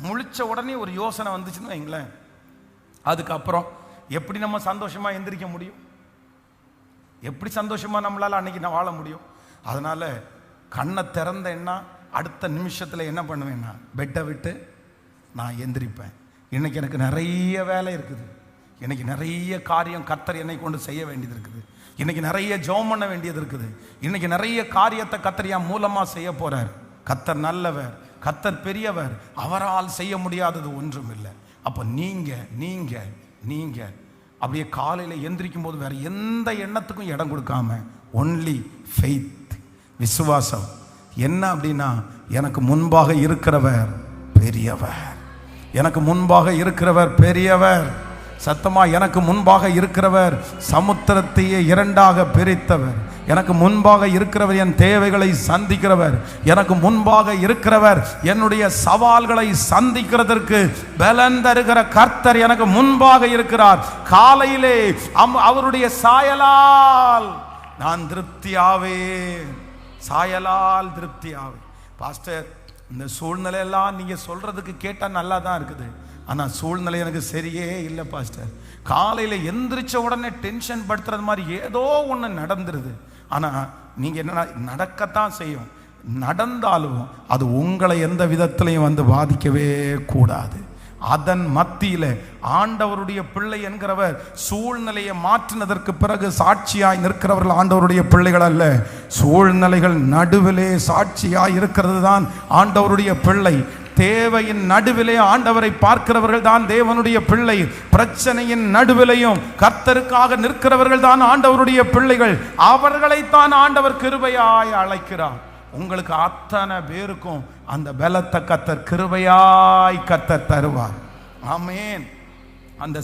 முழிச்ச உடனே ஒரு யோசனை வந்துச்சுன்னு வைங்களேன், அதுக்கப்புறம் எப்படி நம்ம சந்தோஷமா எந்திரிக்க முடியும்? எப்படி சந்தோஷமா நம்மளால அன்னைக்கு நான் வாழ முடியும்? அதனால கண்ணை திறந்தேன்னா அடுத்த நிமிஷத்துல என்ன பண்ணுவேன்னா பெட்டை விட்டு நான் எந்திரிப்பேன். இன்னைக்கு எனக்கு நிறைய வேலை இருக்குது, இன்னைக்கு நிறைய காரியம் கர்த்தர் என்னை கொண்டு செய்ய வேண்டியது இருக்குது, இன்னைக்கு நிறைய ஜெபம் பண்ண வேண்டியது இருக்குது, இன்னைக்கு நிறைய காரியத்தை கர்த்தர் என் மூலமா செய்ய போறார். கர்த்தர் நல்லவர், கர்த்தர் பெரியவர், அவரால் செய்ய முடியாதது ஒன்றும் இல்லை. அப்போ நீங்க நீங்க நீங்க அப்படியே காலையில் எந்திரிக்கும் போது வேற எந்த எண்ணத்துக்கும் இடம் கொடுக்காம ஒன்லி ஃபெய்த், விசுவாசம். என்ன அப்படின்னா, எனக்கு முன்பாக இருக்கிறவர் பெரியவர், எனக்கு முன்பாக இருக்கிறவர் பெரியவர். சத்தமா, எனக்கு முன்பாக இருக்கிறவர் சமுத்திரத்தையே இரண்டாக பிரித்தவர், எனக்கு முன்பாக இருக்கிறவர் என் தேவைகளை சந்திக்கிறவர், எனக்கு முன்பாக இருக்கிறவர் என்னுடைய சவால்களை சந்திக்கிறதற்கு பலன் தருகிற கர்த்தர் எனக்கு முன்பாக இருக்கிறார். காலையிலே அவருடைய சாயலால் நான் திருப்தியாவேன், சாயலால் திருப்தியாவேன். பாஸ்டர், இந்த சூழ்நிலையெல்லாம் நீங்க சொல்றதுக்கு கேட்டா நல்லா தான் இருக்குது, ஆனா சூழ்நிலை எனக்கு சரியே இல்லை பாஸ்டர். காலையில எந்திரிச்ச உடனே டென்ஷன் படுத்துறது மாதிரி ஏதோ ஒன்று நடந்துருது. ஆனா நீங்க என்ன, நடக்கத்தான் செய்யும், நடந்தாலும் அது உங்களை எந்த விதத்திலையும் வந்து பாதிக்கவே கூடாது. அதன் மத்தியில ஆண்டவருடைய பிள்ளை என்கிறவர் சூழ்நிலையை மாற்றினதற்கு பிறகு சாட்சியாய் நிற்கிறவர்கள் ஆண்டவருடைய பிள்ளைகள் அல்ல. சூழ்நிலைகள் நடுவிலே சாட்சியாய் இருக்கிறது தான் ஆண்டவருடைய பிள்ளை. தேவையின் நடுவிலே ஆண்டவரை பார்க்கிறவர்கள் தான் தேவனுடைய பிள்ளை. பிரச்சனையின் நடுவிலையும் கர்த்தருக்காக நிற்கிறவர்கள் தான் ஆண்டவருடைய பிள்ளைகள். அவர்களைத்தான் ஆண்டவர் கிருபையாய் அழைக்கிறார். உங்களுக்கு அத்தனை பேருக்கும் அந்த பலத்தை கர்த்தர் கிருபையாய் கர்த்தர் தருவார். ஆமென். அந்த